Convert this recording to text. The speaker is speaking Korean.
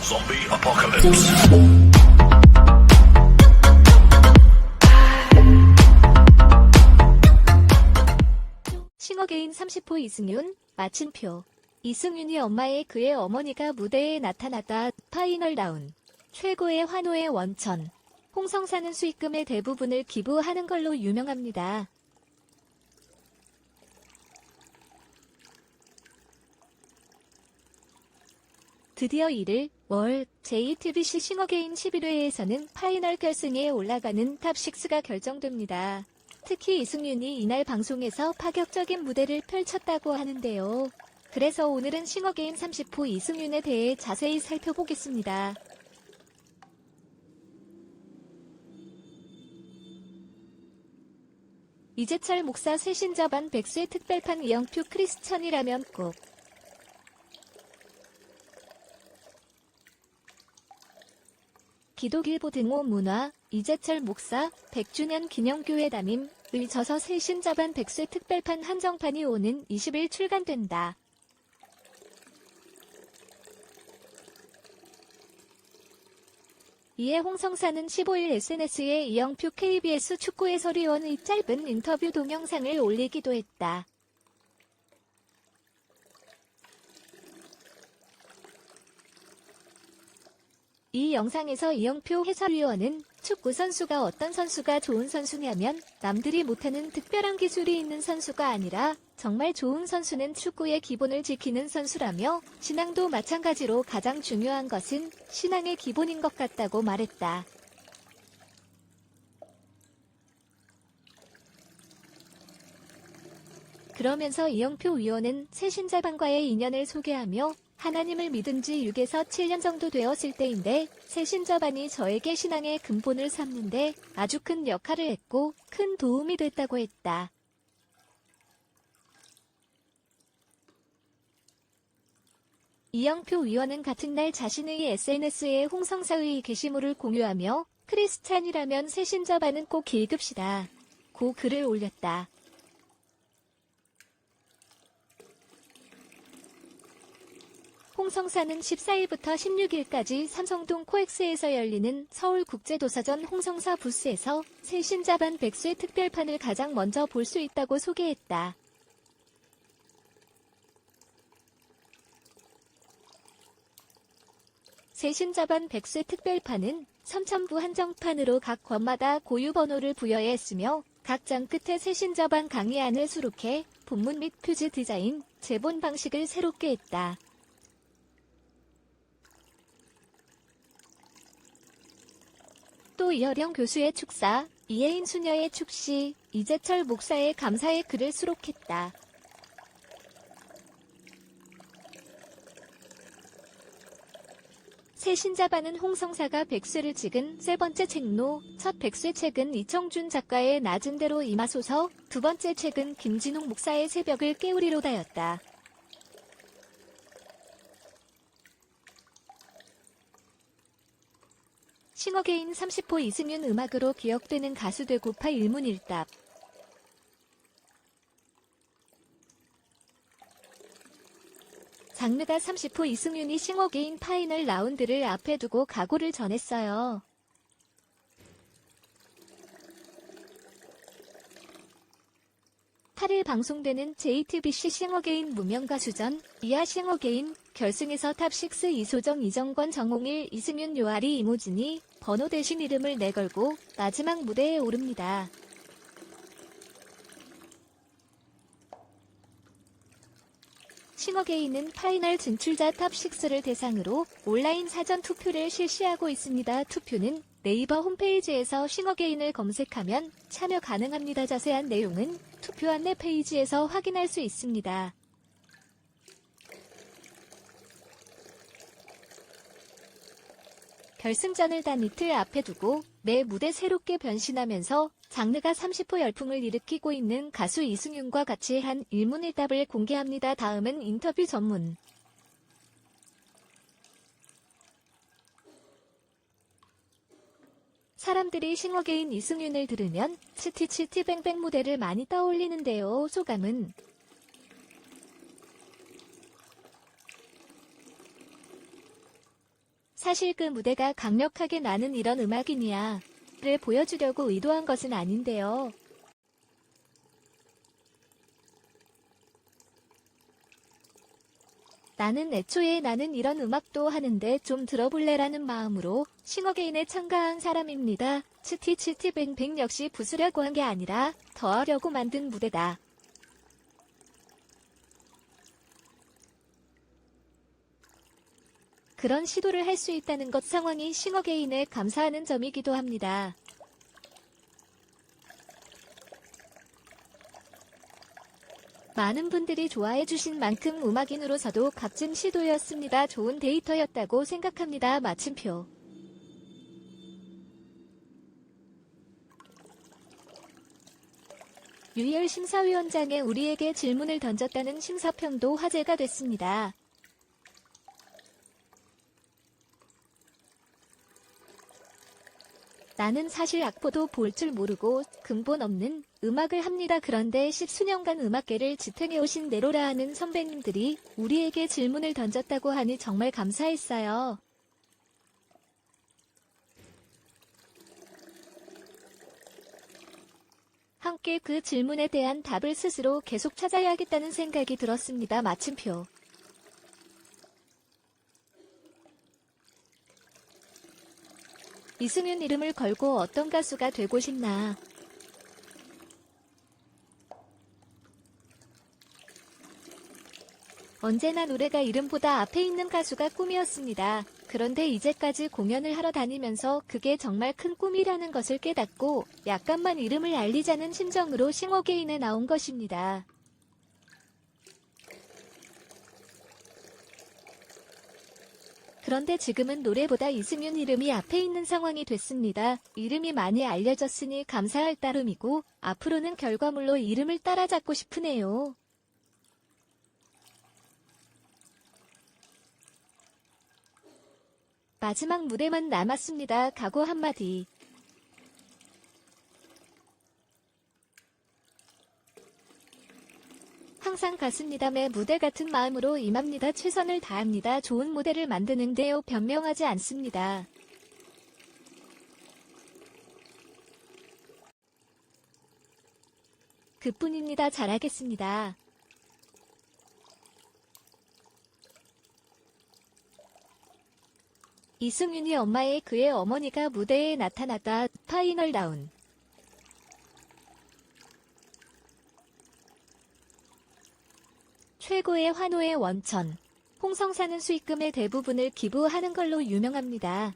Zombie Apocalypse. 싱어게인 30호 이승윤, 마침표. 이승윤이 엄마의 그의 어머니가 무대에 나타났다. 파이널 라운. 최고의 환호의 원천. 홍성사는 수익금의 대부분을 기부하는 걸로 유명합니다. 드디어 1일 월 JTBC 싱어게인 11회에서는 파이널 결승에 올라가는 탑6가 결정됩니다. 특히 이승윤이 이날 방송에서 파격적인 무대를 펼쳤다고 하는데요. 그래서 오늘은 싱어게인 30호 이승윤에 대해 자세히 살펴보겠습니다. 이재철 목사 새신자반 백수의 특별판 이영표 크리스천이라면 꼭 기독일보 등호 문화, 이재철 목사, 100주년 기념교회 담임을 져서 새신자반 백수의 특별판 한정판이 오는 20일 출간된다. 이에 홍성사는 15일 SNS에 이영표 KBS 축구 해설위원의 짧은 인터뷰 동영상을 올리기도 했다. 이 영상에서 이영표 해설위원은 축구 선수가 어떤 선수가 좋은 선수냐면 남들이 못하는 특별한 기술이 있는 선수가 아니라 정말 좋은 선수는 축구의 기본을 지키는 선수라며 신앙도 마찬가지로 가장 중요한 것은 신앙의 기본인 것 같다고 말했다. 그러면서 이영표 위원은 새신자반과의 인연을 소개하며 하나님을 믿은 지 6에서 7년 정도 되었을 때인데 새신자반이 저에게 신앙의 근본을 삼는데 아주 큰 역할을 했고 큰 도움이 됐다고 했다. 이영표 위원은 같은 날 자신의 SNS에 홍성사의 게시물을 공유하며 크리스찬이라면 새신자반은 꼭 읽읍시다. 고 글을 올렸다. 홍성사는 14일부터 16일까지 삼성동 코엑스에서 열리는 서울국제도서전 홍성사 부스에서 새신자반 백수의 특별판을 가장 먼저 볼 수 있다고 소개했다. 새신자반 백수의 특별판은 선천부 한정판으로 각 권마다 고유 번호를 부여했으며 각 장 끝에 새신자반 강의안을 수록해 본문 및 표지 디자인, 제본 방식을 새롭게 했다. 또 이어령 교수의 축사, 이혜인 수녀의 축시, 이재철 목사의 감사의 글을 수록했다. 새신자반은 홍성사가 백수를 찍은 세 번째 책로, 첫 백수의 책은 이청준 작가의 낮은 대로 임하소서, 두 번째 책은 김진욱 목사의 새벽을 깨우리로다였다. 싱어게인 30호 이승윤 음악으로 기억되는 가수 되고파 일문일답. 장르가 30호 이승윤이 싱어게인 파이널 라운드를 앞에 두고 각오를 전했어요. (8일) 방송되는 JTBC 싱어게인 무명가수전 이하 싱어게인 결승에서 탑6 이소정, 이정권, 정홍일, 이승윤, 요아리, 이모진이 번호 대신 이름을 내걸고 마지막 무대에 오릅니다. 싱어게인은 파이널 진출자 탑6를 대상으로 온라인 사전 투표를 실시하고 있습니다. 투표는 네이버 홈페이지에서 싱어게인을 검색하면 참여 가능합니다. 자세한 내용은 투표 안내 페이지에서 확인할 수 있습니다. 결승전을 단 이틀 앞에 두고 매 무대 새롭게 변신하면서 장르가 30호 열풍을 일으키고 있는 가수 이승윤과 같이 한 일문일답을 공개합니다. 다음은 인터뷰 전문. 사람들이 싱어게인 이승윤을 들으면 치티치티뱅뱅 무대를 많이 떠올리는데요. 소감은? 사실 그 무대가 강력하게 나는 이런 음악이냐를 보여주려고 의도한 것은 아닌데요. 나는 애초에 나는 이런 음악도 하는데 좀 들어볼래라는 마음으로 싱어게인에 참가한 사람입니다. 치티치티뱅뱅 역시 부수려고 한 게 아니라 더 하려고 만든 무대다. 그런 시도를 할 수 있다는 것 상황이 싱어게인에 감사하는 점이기도 합니다. 많은 분들이 좋아해 주신 만큼 음악인으로서도 값진 시도였습니다. 좋은 데이터였다고 생각합니다. 마침표. 유열 심사위원장에 우리에게 질문을 던졌다는 심사평도 화제가 됐습니다. 나는 사실 악보도 볼 줄 모르고 근본 없는 음악을 합니다. 그런데 10수년간 음악계를 지탱해오신 네로라 하는 선배님들이 우리에게 질문을 던졌다고 하니 정말 감사했어요. 함께 그 질문에 대한 답을 스스로 계속 찾아야겠다는 생각이 들었습니다. 마침표. 이승윤 이름을 걸고 어떤 가수가 되고 싶나. 언제나 노래가 이름보다 앞에 있는 가수가 꿈이었습니다. 그런데 이제까지 공연을 하러 다니면서 그게 정말 큰 꿈이라는 것을 깨닫고 약간만 이름을 알리자는 심정으로 싱어게인에 나온 것입니다. 그런데 지금은 노래보다 이승윤 이름이 앞에 있는 상황이 됐습니다. 이름이 많이 알려졌으니 감사할 따름이고 앞으로는 결과물로 이름을 따라잡고 싶으네요. 마지막 무대만 남았습니다. 각오 한마디. 항상 가슴미담에 무대 같은 마음으로 임합니다. 최선을 다합니다. 좋은 무대를 만드는데요. 변명하지 않습니다. 그뿐입니다. 잘하겠습니다. 이승윤이 엄마의 그의 어머니가 무대에 나타났다. 파이널 다운. 최고의 환호의 원천. 홍성사는 수익금의 대부분을 기부하는 걸로 유명합니다.